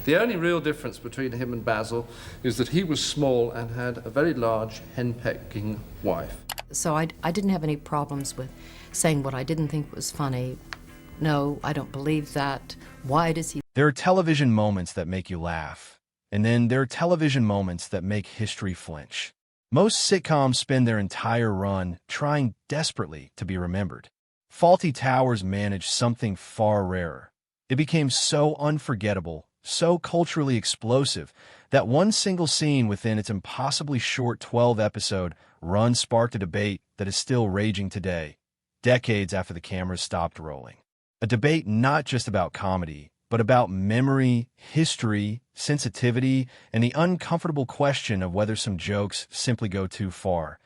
The only real difference between him and Basil is that he was small and had a very large henpecking wife. So I didn't have any problems with saying what I didn't think was funny. No, I don't believe that. Why does he? There are television moments that make you laugh, and then there are television moments that make history flinch. Most sitcoms spend their entire run trying desperately to be remembered. Fawlty Towers managed something far rarer. It became so unforgettable, so culturally explosive, that one single scene within its impossibly short 12-episode run sparked a debate that is still raging today, decades after the cameras stopped rolling. A debate not just about comedy, but about memory, history, sensitivity, and the uncomfortable question of whether some jokes simply go too far,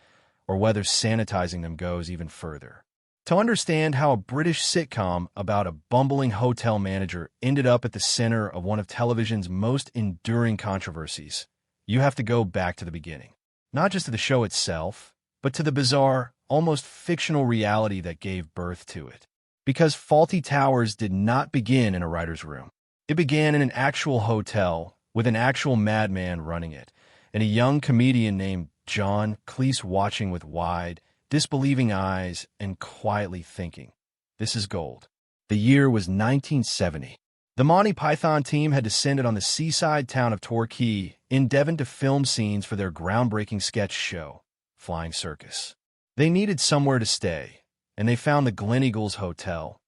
or whether sanitizing them goes even further. To understand how a British sitcom about a bumbling hotel manager ended up at the center of one of television's most enduring controversies, you have to go back to the beginning. Not just to the show itself, but to the bizarre, almost fictional reality that gave birth to it. Because Fawlty Towers did not begin in a writer's room. It began in an actual hotel, with an actual madman running it, and a young comedian named John Cleese watching with wide, disbelieving eyes and quietly thinking, "This is gold." The year was 1970. The Monty Python team had descended on the seaside town of Torquay in Devon to film scenes for their groundbreaking sketch show, Flying Circus. They needed somewhere to stay, and they found the Gleneagles Hotel,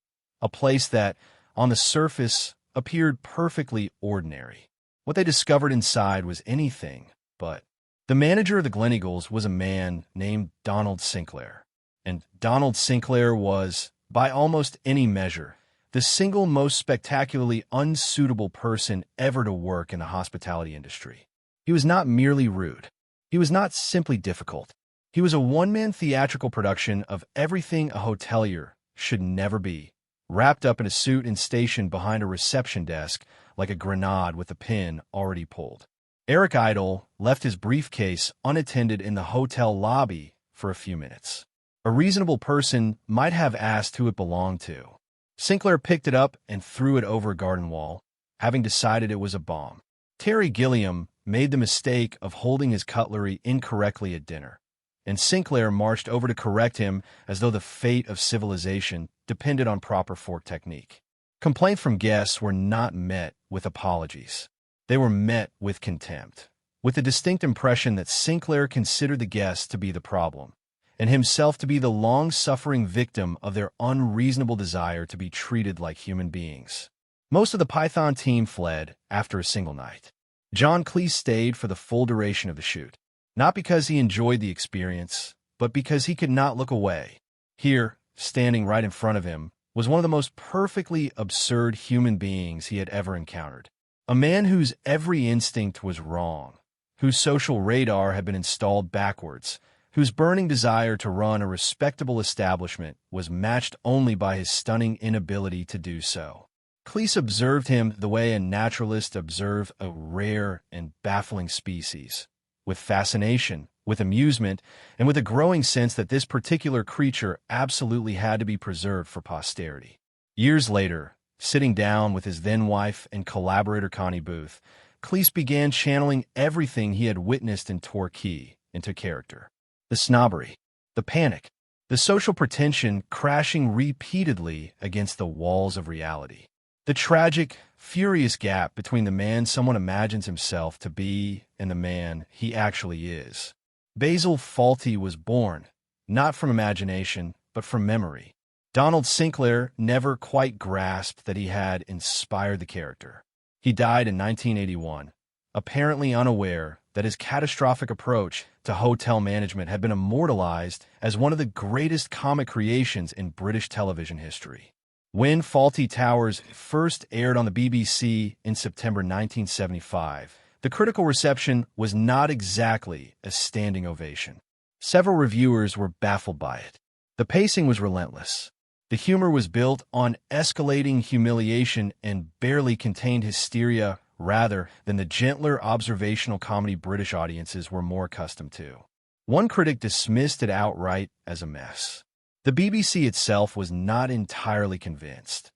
a place that, on the surface, appeared perfectly ordinary. What they discovered inside was anything but. The manager of the Gleneagles was a man named Donald Sinclair, and Donald Sinclair was, by almost any measure, the single most spectacularly unsuitable person ever to work in the hospitality industry. He was not merely rude. He was not simply difficult. He was a one-man theatrical production of everything a hotelier should never be, wrapped up in a suit and stationed behind a reception desk like a grenade with a pin already pulled. Eric Idle left his briefcase unattended in the hotel lobby for a few minutes. A reasonable person might have asked who it belonged to. Sinclair picked it up and threw it over a garden wall, having decided it was a bomb. Terry Gilliam made the mistake of holding his cutlery incorrectly at dinner, and Sinclair marched over to correct him as though the fate of civilization depended on proper fork technique. Complaints from guests were not met with apologies. They were met with contempt, with the distinct impression that Sinclair considered the guests to be the problem, and himself to be the long-suffering victim of their unreasonable desire to be treated like human beings. Most of the Python team fled after a single night. John Cleese stayed for the full duration of the shoot, not because he enjoyed the experience, but because he could not look away. Here, standing right in front of him, was one of the most perfectly absurd human beings he had ever encountered. A man whose every instinct was wrong, whose social radar had been installed backwards, whose burning desire to run a respectable establishment was matched only by his stunning inability to do so. Cleese observed him the way a naturalist observes a rare and baffling species, with fascination, with amusement, and with a growing sense that this particular creature absolutely had to be preserved for posterity. Years later, sitting down with his then-wife and collaborator Connie Booth, Cleese began channeling everything he had witnessed in Torquay into character. The snobbery, the panic, the social pretension crashing repeatedly against the walls of reality. The tragic, furious gap between the man someone imagines himself to be and the man he actually is. Basil Fawlty was born, not from imagination, but from memory. Donald Sinclair never quite grasped that he had inspired the character. He died in 1981, apparently unaware that his catastrophic approach to hotel management had been immortalized as one of the greatest comic creations in British television history. When Fawlty Towers first aired on the BBC in September 1975, the critical reception was not exactly a standing ovation. Several reviewers were baffled by it. The pacing was relentless. The humor was built on escalating humiliation and barely contained hysteria rather than the gentler observational comedy British audiences were more accustomed to. One critic dismissed it outright as a mess. The BBC itself was not entirely convinced.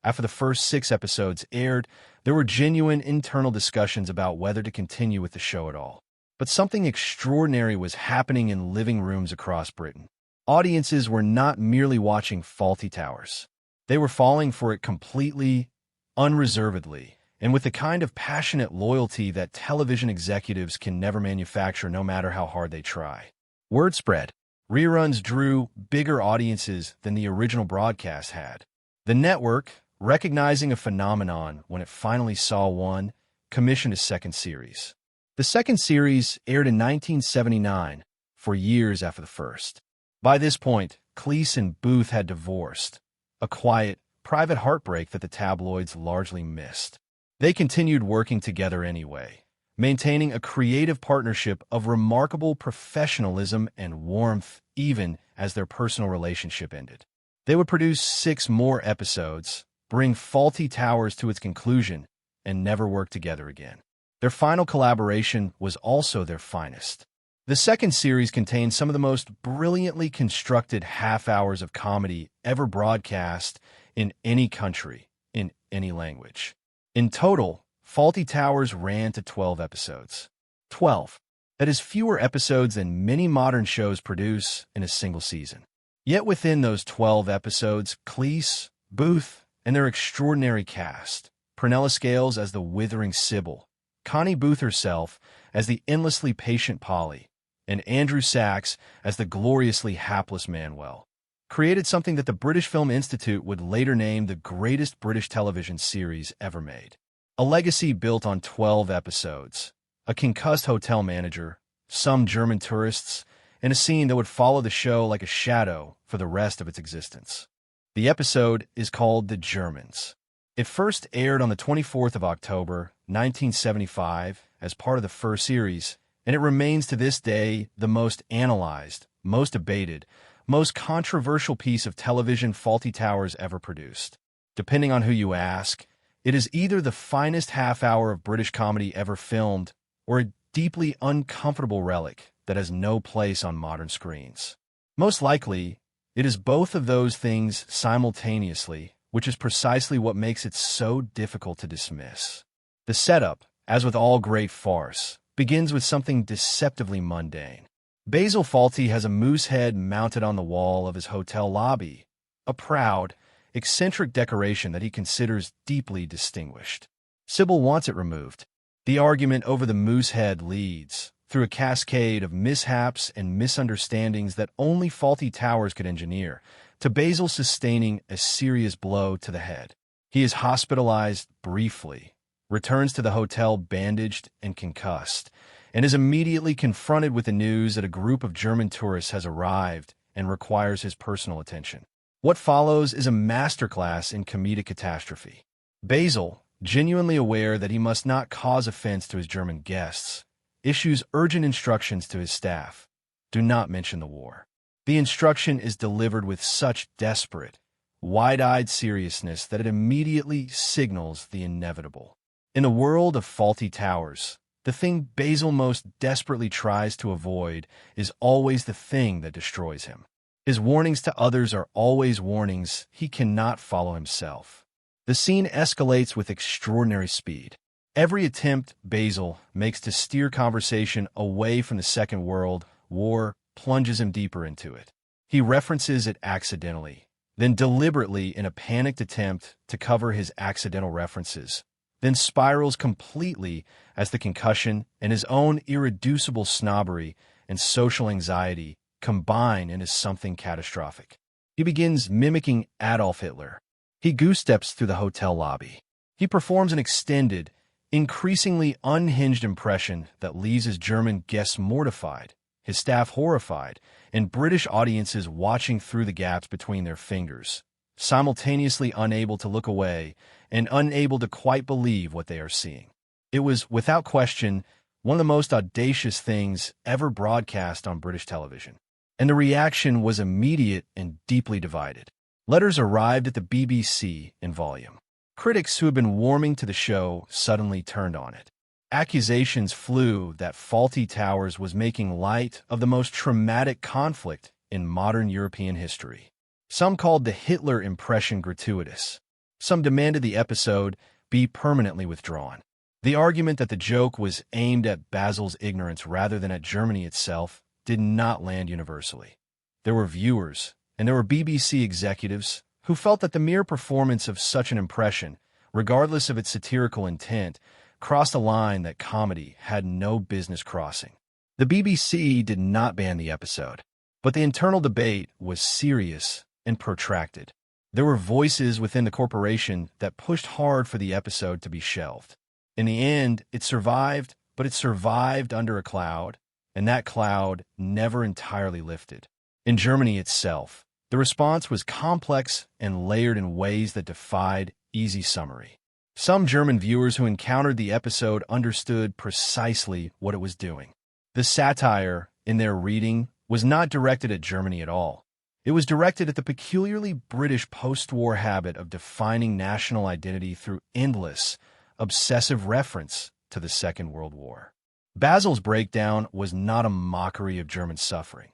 After the first 6 episodes aired, There were genuine internal discussions about whether to continue with the show at all. But something extraordinary was happening in living rooms across Britain. Audiences were not merely watching Fawlty Towers. They were falling for it completely, unreservedly, and with the kind of passionate loyalty that television executives can never manufacture no matter how hard they try. Word spread. Reruns drew bigger audiences than the original broadcast had. The network, recognizing a phenomenon when it finally saw one, commissioned a second series. The second series aired in 1979, for years after the first. By this point, Cleese and Booth had divorced, a quiet, private heartbreak that the tabloids largely missed. They continued working together anyway, maintaining a creative partnership of remarkable professionalism and warmth even as their personal relationship ended. They would produce 6 more episodes, bring Fawlty Towers to its conclusion, and never work together again. Their final collaboration was also their finest. The second series contained some of the most brilliantly constructed half-hours of comedy ever broadcast in any country, in any language. In total, Fawlty Towers ran to 12 episodes. 12. That is fewer episodes than many modern shows produce in a single season. Yet within those 12 episodes, Cleese, Booth, and their extraordinary cast, Prunella Scales as the withering Sybil, Connie Booth herself as the endlessly patient Polly, and Andrew Sachs as the gloriously hapless Manuel, created something that the British Film Institute would later name the greatest British television series ever made. A legacy built on 12 episodes, a concussed hotel manager, some German tourists, and a scene that would follow the show like a shadow for the rest of its existence. The episode is called The Germans. It first aired on the 24th of October, 1975, as part of the first series, and it remains to this day the most analyzed, most debated, most controversial piece of television Fawlty Towers ever produced. Depending on who you ask, it is either the finest half-hour of British comedy ever filmed or a deeply uncomfortable relic that has no place on modern screens. Most likely, it is both of those things simultaneously, which is precisely what makes it so difficult to dismiss. The setup, as with all great farce, begins with something deceptively mundane. Basil Fawlty has a moose head mounted on the wall of his hotel lobby, a proud, eccentric decoration that he considers deeply distinguished. Sybil wants it removed. The argument over the moose head leads, through a cascade of mishaps and misunderstandings that only Fawlty Towers could engineer, to Basil sustaining a serious blow to the head. He is hospitalized briefly, returns to the hotel bandaged and concussed, and is immediately confronted with the news that a group of German tourists has arrived and requires his personal attention. What follows is a masterclass in comedic catastrophe. Basil, genuinely aware that he must not cause offense to his German guests, issues urgent instructions to his staff. Do not mention the war. The instruction is delivered with such desperate, wide-eyed seriousness that it immediately signals the inevitable. In the world of Fawlty Towers, the thing Basil most desperately tries to avoid is always the thing that destroys him. His warnings to others are always warnings he cannot follow himself. The scene escalates with extraordinary speed. Every attempt Basil makes to steer conversation away from the Second World War plunges him deeper into it. He references it accidentally, then deliberately in a panicked attempt to cover his accidental references, then spirals completely as the concussion and his own irreducible snobbery and social anxiety combine into something catastrophic. He begins mimicking Adolf Hitler. He goose-steps through the hotel lobby. He performs an extended, increasingly unhinged impression that leaves his German guests mortified, his staff horrified, and British audiences watching through the gaps between their fingers, simultaneously unable to look away and unable to quite believe what they are seeing. It was, without question, one of the most audacious things ever broadcast on British television, and the reaction was immediate and deeply divided. Letters arrived at the BBC in volume. Critics who had been warming to the show suddenly turned on it. Accusations flew that Fawlty Towers was making light of the most traumatic conflict in modern European history. Some called the Hitler impression gratuitous. Some demanded the episode be permanently withdrawn. The argument that the joke was aimed at Basil's ignorance rather than at Germany itself did not land universally. There were viewers, and there were BBC executives, who felt that the mere performance of such an impression, regardless of its satirical intent, crossed a line that comedy had no business crossing. The BBC did not ban the episode, but the internal debate was serious and protracted. There were voices within the corporation that pushed hard for the episode to be shelved. In the end, it survived, but it survived under a cloud, and that cloud never entirely lifted. In Germany itself, the response was complex and layered in ways that defied easy summary. Some German viewers who encountered the episode understood precisely what it was doing. The satire, in their reading, was not directed at Germany at all. It was directed at the peculiarly British post-war habit of defining national identity through endless, obsessive reference to the Second World War. Basil's breakdown was not a mockery of German suffering.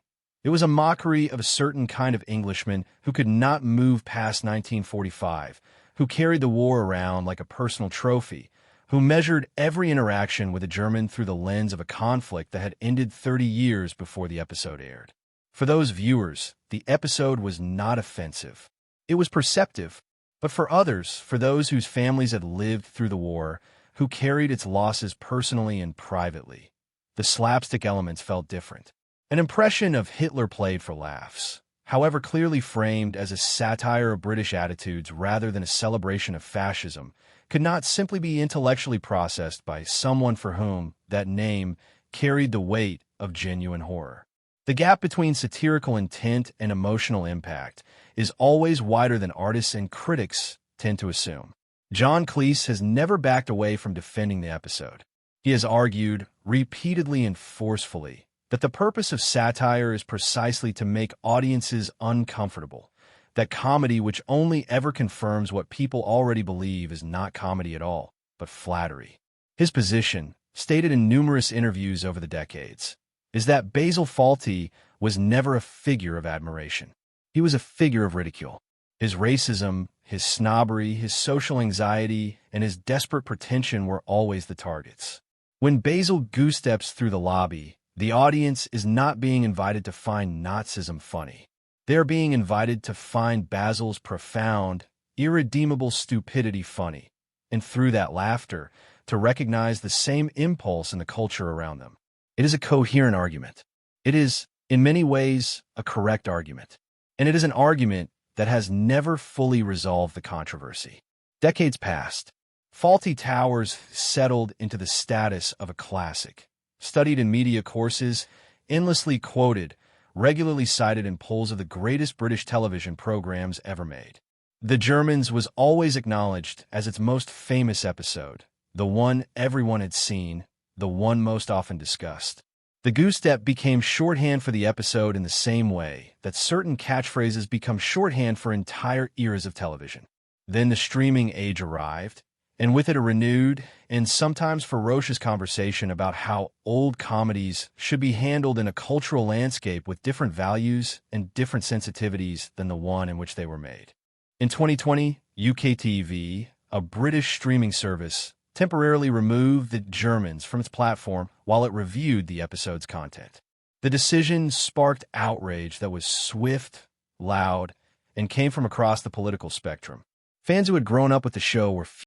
It was a mockery of a certain kind of Englishman who could not move past 1945, who carried the war around like a personal trophy, who measured every interaction with a German through the lens of a conflict that had ended 30 years before the episode aired. For those viewers, the episode was not offensive. It was perceptive. But for others, for those whose families had lived through the war, who carried its losses personally and privately, the slapstick elements felt different. An impression of Hitler played for laughs, however clearly framed as a satire of British attitudes rather than a celebration of fascism, could not simply be intellectually processed by someone for whom that name carried the weight of genuine horror. The gap between satirical intent and emotional impact is always wider than artists and critics tend to assume. John Cleese has never backed away from defending the episode. He has argued, repeatedly and forcefully, that the purpose of satire is precisely to make audiences uncomfortable, that comedy which only ever confirms what people already believe is not comedy at all, but flattery. His position, stated in numerous interviews over the decades, is that Basil Fawlty was never a figure of admiration. He was a figure of ridicule. His racism, his snobbery, his social anxiety, and his desperate pretension were always the targets. When Basil goose-steps through the lobby, the audience is not being invited to find Nazism funny. They are being invited to find Basil's profound, irredeemable stupidity funny, and through that laughter, to recognize the same impulse in the culture around them. It is a coherent argument. It is, in many ways, a correct argument. And it is an argument that has never fully resolved the controversy. Decades passed. Fawlty Towers settled into the status of a classic, studied in media courses, endlessly quoted, regularly cited in polls of the greatest British television programs ever made. The Germans was always acknowledged as its most famous episode, the one everyone had seen, the one most often discussed. The goose step became shorthand for the episode in the same way that certain catchphrases become shorthand for entire eras of television. Then the streaming age arrived, and with it a renewed and sometimes ferocious conversation about how old comedies should be handled in a cultural landscape with different values and different sensitivities than the one in which they were made. In 2020, UKTV, a British streaming service, temporarily removed the Germans from its platform while it reviewed the episode's content. The decision sparked outrage that was swift, loud, and came from across the political spectrum. Fans who had grown up with the show were